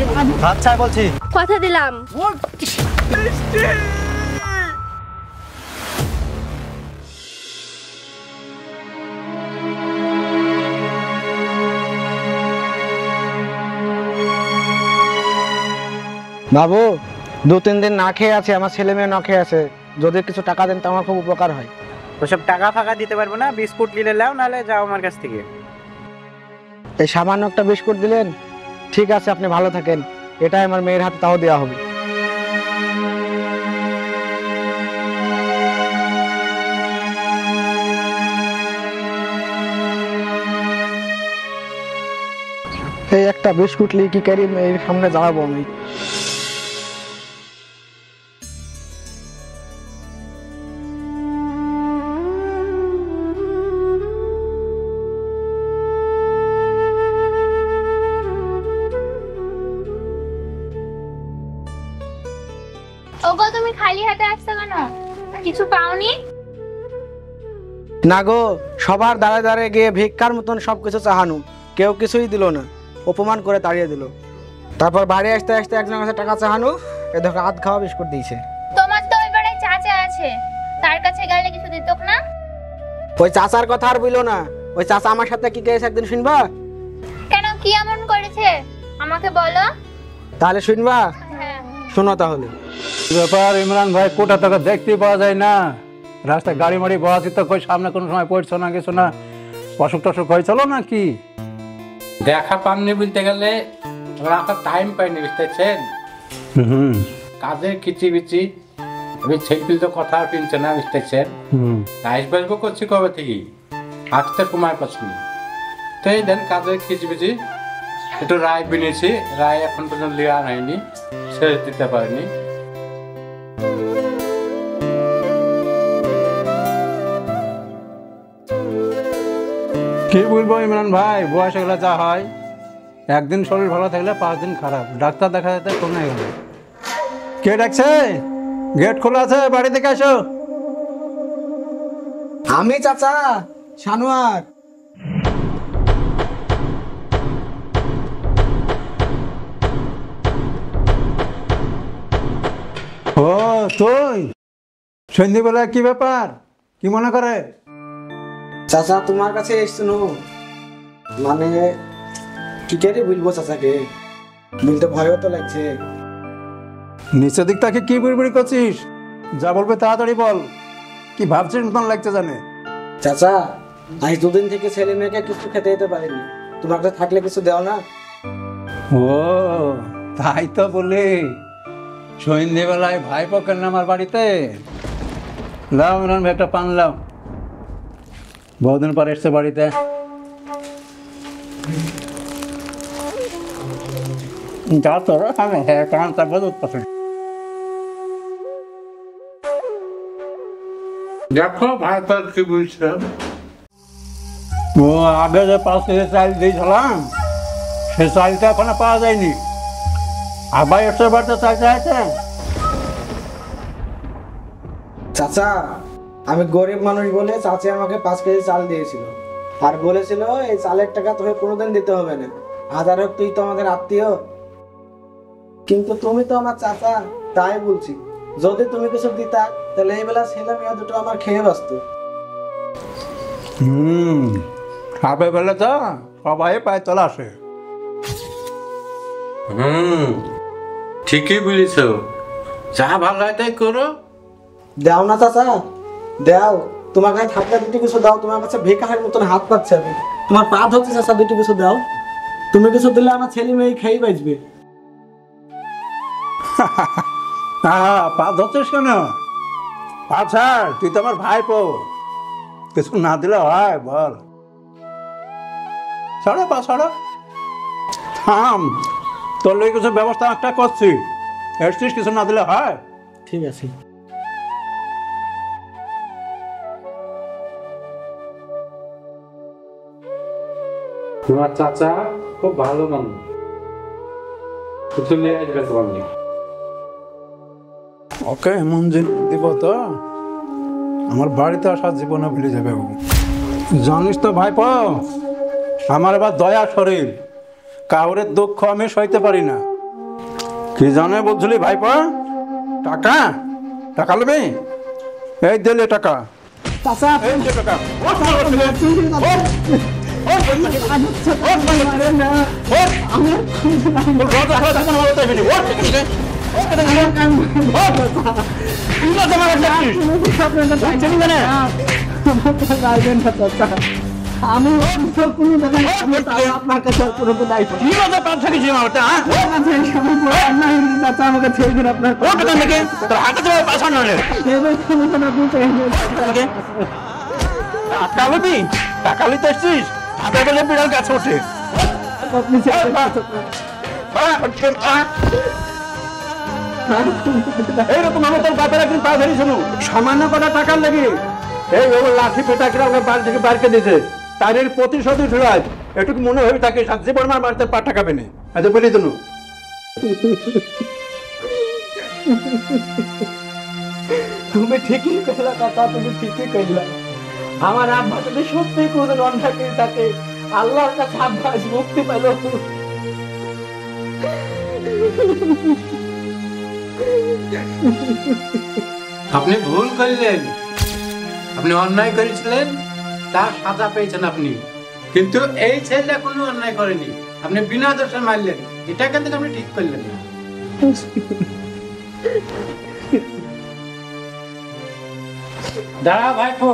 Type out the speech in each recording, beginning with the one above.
দেবো। আচ্ছা বলছি, কথা দিলাম। বাবু 2-3 দিন না খেয়ে আছে, আমার ছেলে মেয়ে না খেয়ে আছে, যদি কিছু টাকা দেন তো আমার খুব উপকার হয়। ওসব টাকা ফাঁকা দিতে পারবো না, বিস্কুট নিলে নাও, নাহলে যাও আমার কাছ থেকে। এই সামান্য একটা বিস্কুট দিলেন, ঠিক আছে আপনি ভালো থাকেন, এটাই আমার মেয়ের হাতে, তাও দেওয়া হবে। এই একটা বিস্কুট নিয়ে কি করি, মেয়ের সামনে দাঁড়াবো আমি? ওগো তুমি খালি হাতে আসছো কেন? কিছু পাওনি? না গো, সবার দাঁড়ায় দাঁড়ায় গিয়ে ভিক্ষার মতন সবকিছু চাহানু, কেউ কিছুই দিল না, অপমান করে তাড়িয়ে দিল। তারপর বাড়ি আসতে আসতে একজনের কাছে টাকা চাহানু, এ দেখো আধ খাওয়া বিস্কুট দিয়েছে। তোমার তো ওই পাড়ায় চাচা আছে, তার কাছে গেলে কিছু দিত না? ওই চাচার কথা আর বইলো না, ওই চাচা আমার সাথে কি করেছে একদিন শুনবা? কেন, কি এমন করেছে আমাকে বলো। তাহলে শুনবা? হ্যাঁ। শোনো তাহলে। ব্যাপার ইমরান ভাই, কোটা টাকা দেখতেই পাওয়া যায় না, রাস্তায় গাড়ি মাড়ি বসাচ্ছি তো, কই সামনে কোনো সময় পড়ছো না, কিছু না, অসুখ টসুখ হয়ে চলো না কি? দেখা পাননি বলতে গেলে আপনার টাইম পাইনি, বুঝতেছেন? কাজের কিচিবিচি, আমি ছেলে তো কথা আর কিনছে না, বুঝতেছেন? রাইস বাসবো করছি কবে থেকে, আসতে সময় পাচ্ছি। তো এই দেন কাজের খিচিবিচি, একটু রায় বিনেছি, রায় এখন পর্যন্ত লিয়া হয়নি, ছেড়ে দিতে পারিনি। কি বলবো ইমরান ভাই, বয়স এগুলো যা হয়, একদিন শরীর ভালো থাকলে 5 দিন খারাপ, ডাক্তার দেখা যেতে কমে গেল। কে ডাকছে? গেট খোলা আছে, বাড়ি থেকে আসো। আমি চাচা শানোয়ার। ও তুই, সন্ধ্যেবেলা কি ব্যাপার, কি মনে করে? চাচা তোমার কাছে এসছিল, মানে কি করে বলবো চাচাকে, বলতে ভয়ও তো লাগছে। নিচের দিক তাকে কি বুড়ি করছিস, যা বলবে তাড়াতাড়ি বল, কি ভাবছিস মতন লাগছে জানে? চাচা আজ 2 দিন থেকে ছেলে মেয়েকে কিছু খেতে দিতে পারিনি, তোমার কাছে থাকলে কিছু দেও না? ও তাই তো বলি, সন্ধ্যেবেলায় ভাই পকেন না আমার বাড়িতে, লাও ইমরান ভাই একটা পান লাও, বহুদিন পর এসছে বাড়িতে। যা তোর আমি হ্যাঁ কারণ তা বল উৎপাদন। দেখো ভাই তো কি বলছে, ও আগে যে 5 কেজি চাল দিয়েছিলাম, সে চালটা এখনো পাওয়া যায়নি, আবার এসে বাড়িতে চাল চাইছে। চাচা আমি গরিব মানুষ বলে চাচি আমাকে 5 কেজি চাল দিয়েছিল, আর বলেছিল এই চালের টাকা তোকে কোনোদিন দিতে হবে না, হাজার হোক তুই তো আমাদের আত্মীয়। কিন্তু তুমি তো আমার চাচা, তাই বলছি যদি তুমি কিছু দিতা তাহলে এই বেলা ছেলে মেয়ে দুটো আমার খেয়ে বাঁচত। খাবে বেলা তো সবাই পায় তোলা আসে। ঠিকই বলিস, যা ভালো হয় তাই করো। দাও না চাচা, দাও, তোমার কাছে থাকলে দুটো কিছু দাও, তোমার কাছে ভিখারির মতন হাত পাচ্ছে আমি, তোমার পা ধরছে চাচা, দুটো কিছু দাও, তুমি কিছু দিলে আমার ছেলে মেয়ে খেয়ে বাঁচবে। পা ধরছিস কেন? আচ্ছা তুই তো আমার ভাই পো, কিছু না দিলে হয় বল? ছাড়ো পা ছাড়ো, থাম, তোর লোক কিছু ব্যবস্থা একটা করছি, এসছিস, কিছু না দিলে হয়? ঠিক আছে। তোমার চাচা খুব ভালো মানুষ, কিছু নিয়ে আসবে তোমার নিয়ে। ওকে এমন জিনিস দিব তো আমার বাড়িতে আসার জীবনে ভুলে যাবে। জানিস তো ভাইপো, আমার এবার দয়া শরীর, কাউরের দুঃখ আমি সইতে পারি না, কি জানে বলছিলি ভাইপা? টাকা টাকা নেবে? এই দিলে টাকা। চাচা এই যে টাকা। আমি আপনার কাছে কোনো দায়িত্ব চাচা আমাকে ছেড়ে দিন আপনার টাকা নিতে এসছিস? হাতে বলে বিড়াল গাছ ওঠে। আপনি এইরকম আমার তোর বাপের একদিন পা ধরি শুনু সামান্য কটা টাকার লেগে এই ওর লাঠি পেটা করে ওকে বাড়ি থেকে বাইরে দিয়েছে। তার এর প্রতিশোধ উঠলায় এটুকু মনে হয়ে থাকে জীবন আমার বাড়িতে পা টাকা পেনে আচ্ছা বলি তুমি তুমি ঠিকই কইলা কথা, তুমি ঠিকই কইলা। আমার আব্বা যদি সত্যি কোনদিন অন্যায় করে থাকে, আল্লাহর কাছে আব্বা আজ মুক্তি পেল। আপনি ভুল করলেন, আপনি অন্যায় করেছিলেন, তার সাজা পেয়েছেন আপনি। কিন্তু এই ছেলেটা কোনো অন্যায় করেনি, আপনি বিনা দোষে মারলেন, এটা কিন্তু আপনি ঠিক করলেন না। দাঁড়া ভাইপো,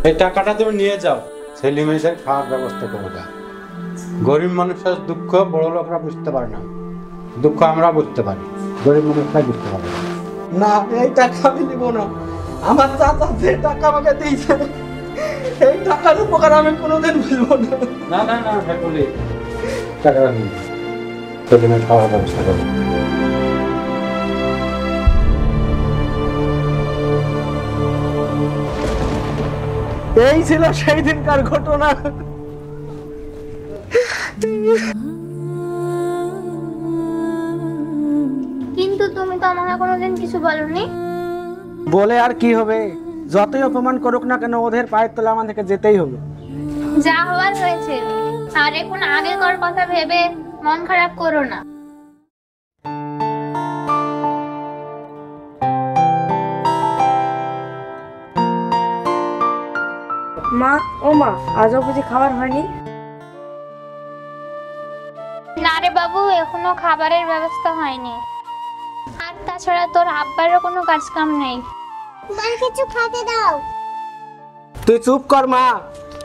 এই টাকাটা তুমি নিয়ে যাও, ছেলে মেয়েদের খাওয়ার ব্যবস্থা করে দাও। গরিব মানুষের দুঃখ বড় লোকরা বুঝতে পারে না, দুঃখ আমরা বুঝতে পারি, গরিব মানুষরাই বুঝতে পারে না। না, এই টাকা আমি নিব না। আমার চাচা যে টাকা আমাকে দিয়েছে, এই টাকার উপকার আমি কোনোদিন ভুলবো না। না না না ভাই বলি, টাকাটা নিয়ে ছেলে মেয়ের খাওয়ার ব্যবস্থা করো। এই ছিল সেই দিনকার ঘটনা। কিন্তু তুমি তো আমাকে কোনোদিন কিছু বলনি। বলে আর কি হবে, যতই অপমান করুক না কেন ওদের পায়ের তলা আমাদেরকে যেতেই হবে। যা হওয়ার হয়েছে, আর এখন আগেকার কথা ভেবে মন খারাপ করো না। মা, ও মা, আজও বুঝি খাবার হয়নি? না রে বাবু, এখনো খাবারের ব্যবস্থা হয়নি। আর তাছাড়া তোর আব্বারও কোনো কাজ কাম নেই। মা কিছু খেতে দাও। তুই চুপ কর মা,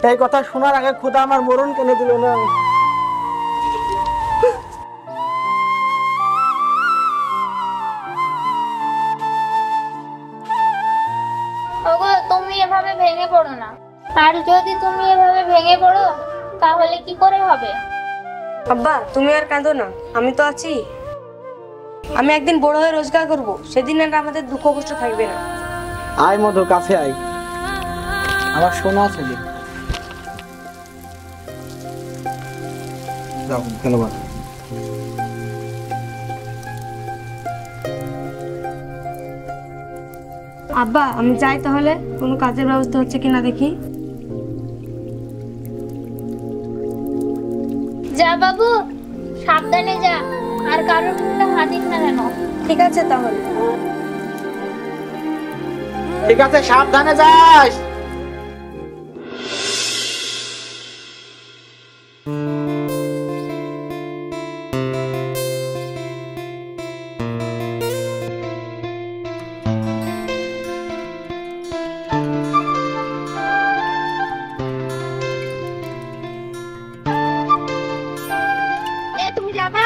এই কথা শোনার আগে খোদা আমার মরণ কেনে দিল না। ওগো, তুমি এভাবে ভেঙে পড়ো না। আর যদি তুমি এভাবে ভেঙে পড়ো তাহলে কি করে হবে? আব্বা, তুমি আর কাঁদো না, আমি তো আছি। আমি একদিন বড় হয়ে রোজগার করব, সেদিন আর আমাদের দুঃখ কষ্ট থাকবে না। আয় মধু, কাছে আয়, আমার সোনা ছেলে। যাও ধন্যবাদ। আব্বা, আমি যাই তাহলে, কোনো কাজের ব্যবস্থা হচ্ছে কিনা দেখি। যা বাবু, সাবধানে যা, আর কারোর মুখে হাতিস না যেন। ঠিক আছে তাহলে। ঠিক আছে, সাবধানে যাস। তুমি যাবা?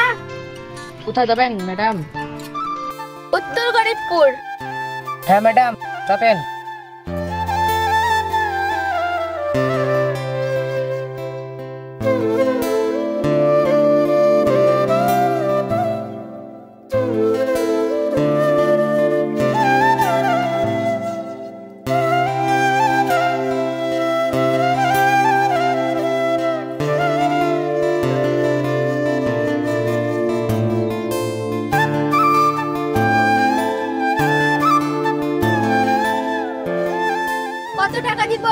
কোথায় যাবেন ম্যাডাম? উত্তর গরিবপুর। হ্যাঁ ম্যাডাম, যাবেন। কত টাকা দিব?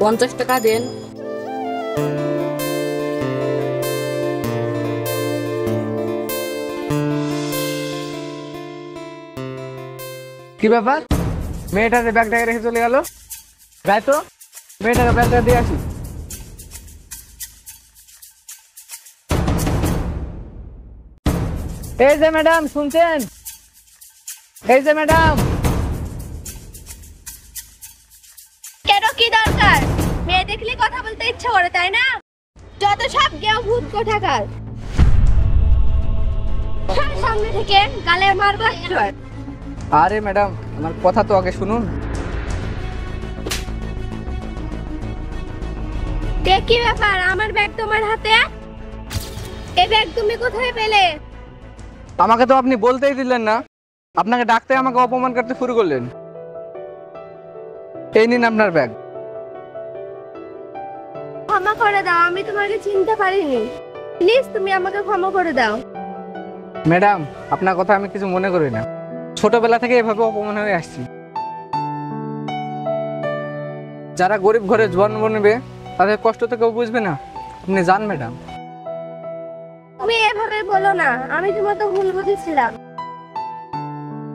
50 টাকা দেন। কি ব্যাপার? মেয়েটাকে ব্যাগটাকে রেখে চলে গেল। যাই তো, মেয়েটাকে ব্যাগটা দিয়ে আসি। এই যে ম্যাডাম, শুনছেন? এই যে ম্যাডাম। কেন, কি দরকার? মেয়ে দেখলে কথা বলতে ইচ্ছা করে, তাই না? যত সব গেও ভূত কোথাকার। সামনে থেকে গালে মারবো একবার। আরে ম্যাডাম, আমার কথা তো আগে শুনুন। কি ব্যাপার, আমার ব্যাগ তোমার হাতে? এই ব্যাগ তুমি কোথায় পেলে? আমাকে তো আপনি বলতেই দিলেন না, আপনাকে ডাকতে আমাকে অপমান করতে শুরু করলেন। এই নিন আপনার ব্যাগ। ক্ষমা করে দাও, আমি তোমাকে চিনতে পারিনি। প্লিজ তুমি আমাকে ক্ষমা করে দাও। ম্যাডাম, আপনার কথা আমি কিছু মনে করি না। ছোটবেলা থেকে এভাবে অপমান হয়ে আসছি। যারা গরিব ঘরে জন্ম নেবে তাদের কষ্ট তো কেউ বুঝবে না। আপনি যান ম্যাডাম। তুমি এভাবে বলো না, আমি তোমার তো ভুল বুঝেছিলাম।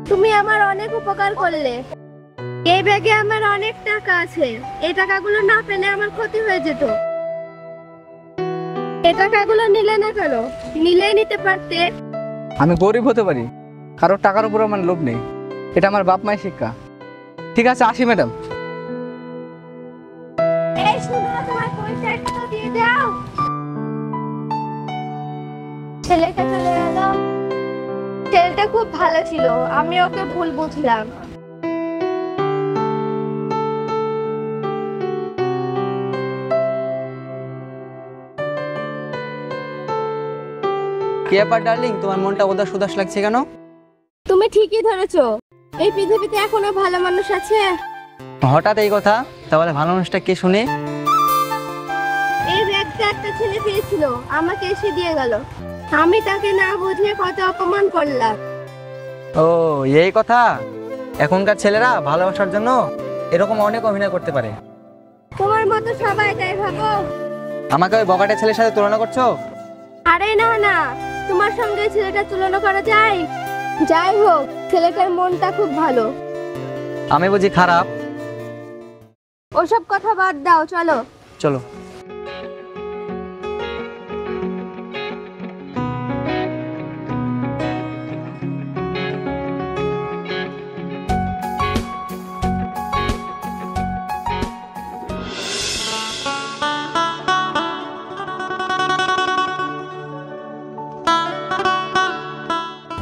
তুমি আমার অনেক উপকার করলে। এই ব্যাগে আমার অনেক টাকা আছে, এই টাকাগুলো না পেলে আমার ক্ষতি হয়ে যেত। এই টাকাগুলো নিলে না কেন? নিলে নিতে পারতে। আমি গরিব হতে পারি, কারো টাকার উপর আমার লোভ নেই। এটা আমার বাপ মায়ের শিক্ষা। ঠিক আছে, আসি ম্যাডাম। এই শুনো, তোমার পয়সাটা তো দিয়ে দাও। ছেলেটা চলে গেল। ছেলেটা খুব ভালো ছিল, আমি ওকে ভুল বুঝলাম। কি ব্যাপার ডার্লিং, তোমার মনটা উদাস উদাস লাগছে কেন? তুমি ঠিকই ধরেছো, এই পৃথিবীতে এখনো ভালো মানুষ আছে। হঠাৎ এই কথা? তাহলে ভালো মানুষটা কে শুনে? এই ব্যাগটা একটা ছেলে পেয়েছিল, আমাকে এসে দিয়ে গেল। আমি তাকে না বুঝিয়ে কত অপমান করলাম। ও এই কথা। এখনকার ছেলেরা ভালোবাসার জন্য এরকম অনেক অভিনয় করতে পারে। তোমার মতো সবাই তাই ভাবো? আমাকে ওই বগাটে ছেলের সাথে তুলনা করছো? আরে না না, তোমার সঙ্গে ছেলেটা তুলনা করা যায়? যাই হোক, ছেলেটার মনটা খুব ভালো। আমি বুঝি খারাপ? ওসব কথা বাদ দাও, চলো। চলো।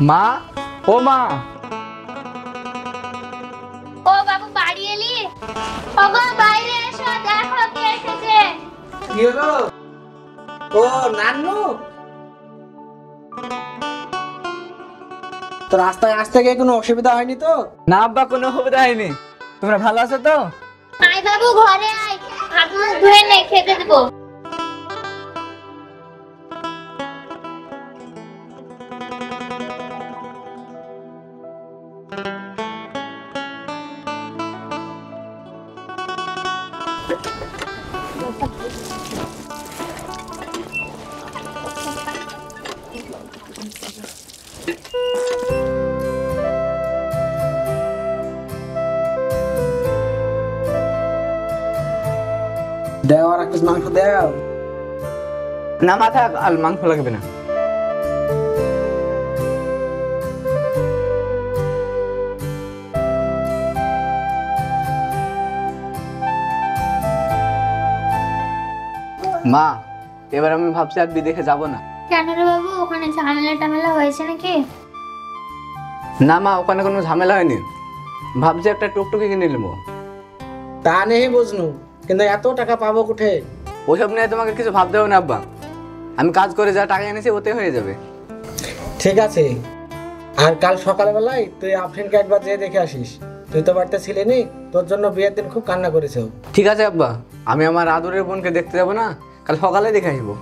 মা, ও মা। ও বাবু, বাড়ি এলি? ওগো বাইরে এসো, দেখো কে এসেছে। কি হলো? ও নান্নু, তো রাস্তায় আসতে গিয়ে কোনো অসুবিধা হয়নি তো? না আব্বা, কোনো অসুবিধা হয়নি। তোমরা ভালো আছো তো? আয় বাবু, ঘরে আয়, হাত মুখ ধুয়ে নে, খেতে দেবো। দেও আর এক পিস মাংস দেও। না মাথা, আর মাংস লাগবে না। মা, এবার আমি ভাবছি আর বিদেশে যাব না। কেন রে বাবু, ওখানে ঝামেলা টামেলা হয়েছে নাকি? না মা, ওখানে কোনো ঝামেলা হয়নি। ভাবছি একটা টুকটুকি কিনে নেবো। তা নেই বুঝনু, কিন্তু এত টাকা পাবো কোঠে? ওসব নিয়ে তোমাকে কিছু ভাবতে হবে না আব্বা। আমি কাজ করে যা টাকা এনেছি ওতে হয়ে যাবে। ঠিক আছে, আর কাল সকালবেলায় তুই আফরিনকে একবার যেয়ে দেখে আসিস। তুই তো বাড়িতে ছিলি নি, তোর জন্য বিয়ের দিন খুব কান্না করেছে। ঠিক আছে আব্বা, আমি আমার আদরের বোনকে দেখতে যাবো না, কাল সকালে দেখে আসবো।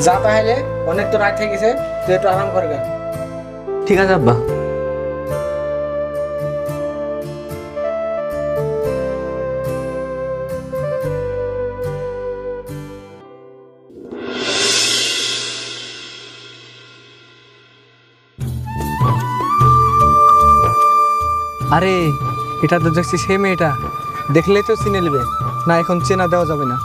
যা তাহলে, অনেক তো রাত হয়ে গেছে, তুই একটু আরাম করে গা। ঠিক আছে আব্বা। আরে এটা তো দেখছি সেই মেয়েটা, দেখলেই তো চিনে নেবে না, এখন চেনা দেওয়া যাবে না।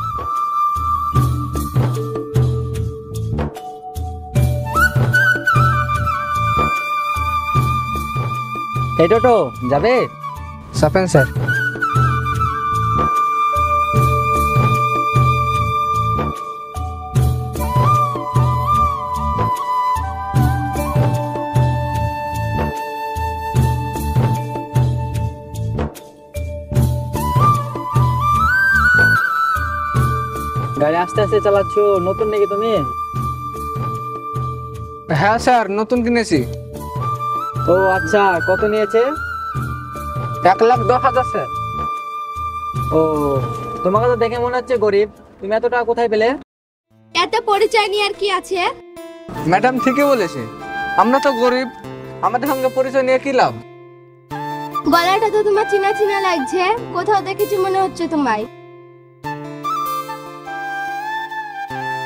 এই টোটো যাবে? চাপেন স্যার। গাড়ি আস্তে আস্তে চালাচ্ছ, নতুন নাকি তুমি? হ্যাঁ স্যার, নতুন কিনেছি। ও আচ্ছা, কত নিয়েছে? 1,10,000 স্যার। ও, তোমাকে তো দেখে মনে হচ্ছে গরিব, তুমি এত টাকা কোথায় পেলে? এত পরিচয় নিয়ে আর কি আছে? ম্যাডাম ঠিকই বলেছে, আমরা তো গরিব, আমাদের সঙ্গে পরিচয় নিয়ে কি লাভ? গলাটা তো তোমার চিনা চিনা লাগছে, কোথাও দেখেছি মনে হচ্ছে তোমায়।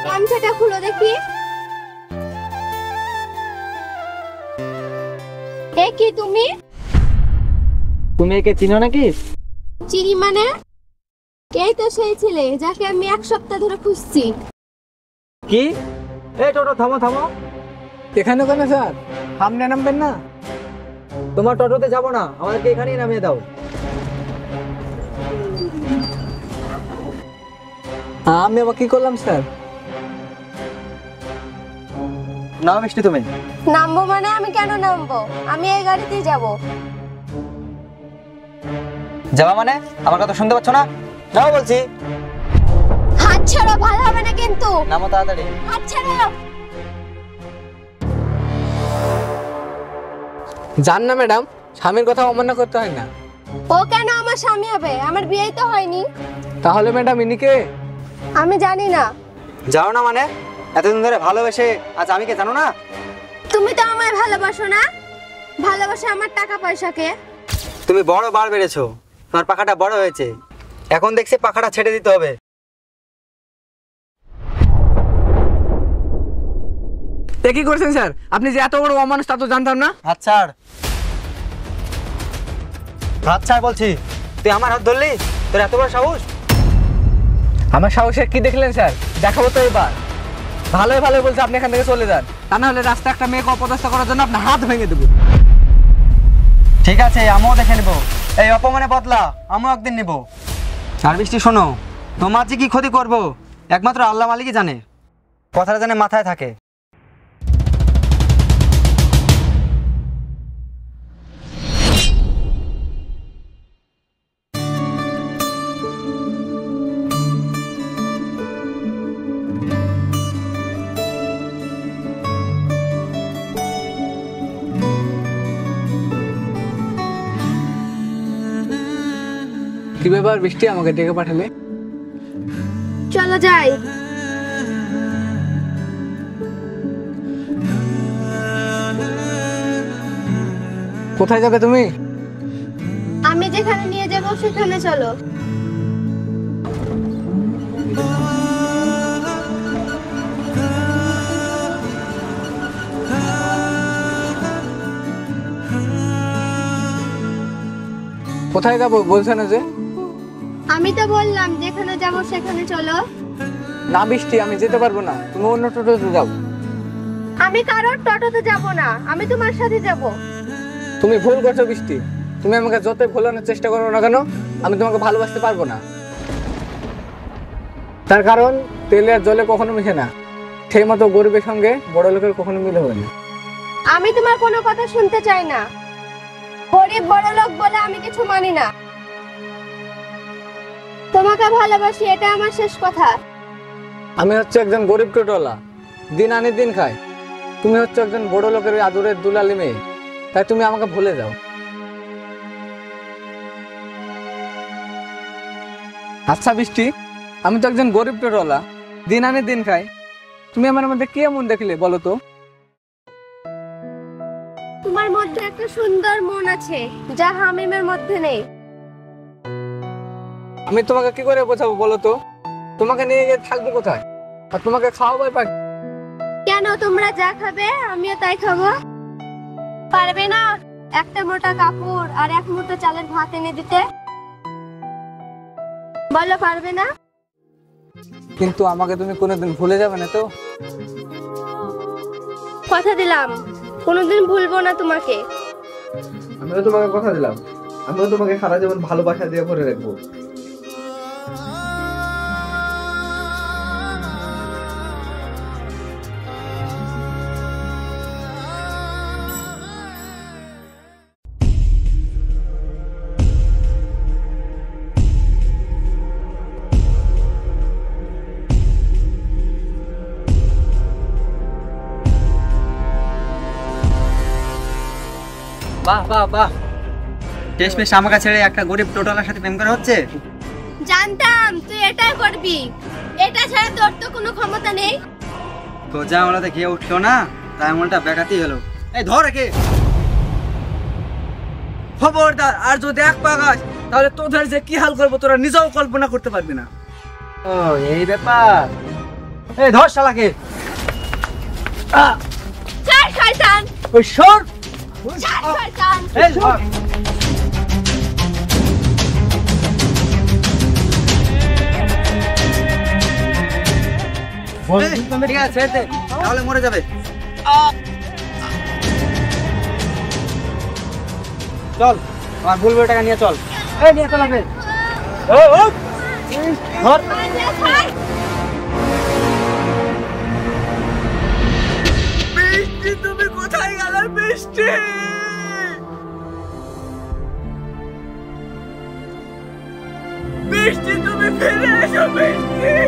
গামছাটা খুলো দেখি। এ কি তুমি? তুমি একে চিনো নাকি? চিনি মানে? এই তো সেই ছেলে যাকে আমি 1 সপ্তাহ ধরে খুঁজছি। কি? এই টোটো থামো থামো। এখানে কেন স্যার? সামনে নামবেন না? তোমার টোটোতে যাবো না, আমাদেরকে এখানেই নামিয়ে দাও। আমি আবার কি করলাম স্যার? নাও মিষ্টি তুমি। নামবো মানে আমি কেন নামবো? আমি এই গাড়িতেই যাব। যাবা মানে? আমার কথা শুনতে পাচ্ছ না? নাও বলছি। হাত ছাড়ো, ভালো হবে না কিন্তু। নামো তাড়াতাড়ি। হাত ছাড়ো। জান না ম্যাডাম, স্বামীর কথা অমান্য করতে হয় না। ও কেন আমার স্বামী হবে? আমার বিয়েই তো হয়নি। তাহলে ম্যাডাম ইনি কে? আমি জানি না। যাও না মানে? এতদিন ধরে ভালোবেসে আজ আমি কে জানো না? তুমি তো আমায় ভালোবাসো না? ভালোবাসে আমার টাকা পয়সাকে। তুমি বড় বার বেড়েছো, তোমার পাখাটা বড় হয়েছে, এখন দেখছি পাখাটা ছেড়ে দিতে হবে। এ কি করছেন স্যার? আপনি যে এত বড় অমানুষ তা তো জানতাম না। হাত ছাড়, হাত ছাড় বলছি। তুই আমার হাত ধরলি? তোর এত বড় সাহস? আমার সাহসের কি দেখলেন স্যার? দেখাবো তো এবার। ভালোই ভালোই বলছে আপনি এখান থেকে চলে যান, তা না হলে রাস্তায় একটা মেয়েকে অপদস্থ করার জন্য আপনার হাত ভেঙে দেবো। ঠিক আছে, আমিও দেখে নেবো। এই অপমানে বদলা আমিও একদিন নেবো। আর বৃষ্টি শোনো, তোমার যে কি ক্ষতি করবো একমাত্র আল্লাহ মালিকই জানে। কথাটা জানে মাথায় থাকে। কি ব্যাপার বৃষ্টি, আমাকে ডেকে পাঠালে? চলো যাই। কোথায় যাবে তুমি? আমি যেখানে নিয়ে যাব সেখানে চলো। কোথায় যাবো বলছে না যে? আমি তো বললাম যেখানে যাব সেখানে চলো। না বৃষ্টি, আমি যেতে পারবো না, তুমি অন্য টোটোতে যাও। আমি কারোর টোটোতে যাব না, আমি তোমার সাথে যাব। তুমি ভুল করছো বৃষ্টি, তুমি আমাকে যতই ভোলানোর চেষ্টা করো না কেন, আমি তোমাকে ভালোবাসতে পারবো না। তার কারণ তেলে আর জলে কখনো মিশে না, সেই মতো গরিবের সঙ্গে বড় লোকের কখনো মিলে হবে না। আমি তোমার কোনো কথা শুনতে চাই না। গরিব বড় লোক বলে আমি কিছু মানি না। তোমাকে ভালোবাসি, এটা আমার শেষ কথা। আমি হচ্ছে একজন গরিব টোটোওয়ালা, দিন আনি দিন খাই। তুমি হচ্ছে একজন বড় লোকের আদরের দুলালি মেয়ে, তাই তুমি আমাকে ভুলে যাও। আচ্ছা বৃষ্টি, আমি তো একজন গরিব টোটোওয়ালা, দিন আনি দিন খাই, তুমি আমার মধ্যে কি এমন দেখলে বলো তো? মধ্যে একটা সুন্দর মন আছে, যা হামিমের মধ্যে নেই। আমি তোমাকে কি করে বোঝাবো বলো তো? তোমাকে নিয়ে গিয়ে থাকবো কোথায়? আর তোমাকে খাওয়াবো পাই? কেন, তোমরা যা খাবে আমিও তাই খাবো। পারবে না একটা মোটা কাপড় আর এক মুঠো চালের ভাত এনে দিতে? বলো, পারবে না? কিন্তু আমাকে তুমি কোনোদিন ভুলে যাবে না তো? কথা দিলাম কোনোদিন ভুলবো না তোমাকে। আমিও তোমাকে কথা দিলাম, আমিও তোমাকে সারা জীবন ভালোবাসা দিয়ে ভরে রাখবো। বাহ বাহ বাহ, শেষমেশ আমাকে ছেড়ে একটা গরিব টোটালের সাথে প্রেম করা হচ্ছে। জানতাম তুই এটাই করবি, এটা ছাড়া তোর তো কোনো ক্ষমতা নেই। সোজা আমলাতে খেয়ে উঠলো না, তাই আমলটা বেকাতেই হলো। এই ধর একে। খবরদার, আর যদি এক পা গাছ তাহলে তোদের যে কি হাল করবো তোরা নিজেও কল্পনা করতে পারবি না। ও এই ব্যাপার। এই ধর শালাকে। ছাড় শয়তান, ওই সর। ছাড় শয়তান। এই ধর। ঠিক আছে ছেড়ে দে, তাহলে মরে যাবে। চল আমার ভুল টাকা নিয়ে চল। এই নিয়ে চল আগে। ধর। বৃষ্টি, তুমি কোথায় গেলে বৃষ্টি? বৃষ্টি, তুমি ফিরে এসো বৃষ্টি।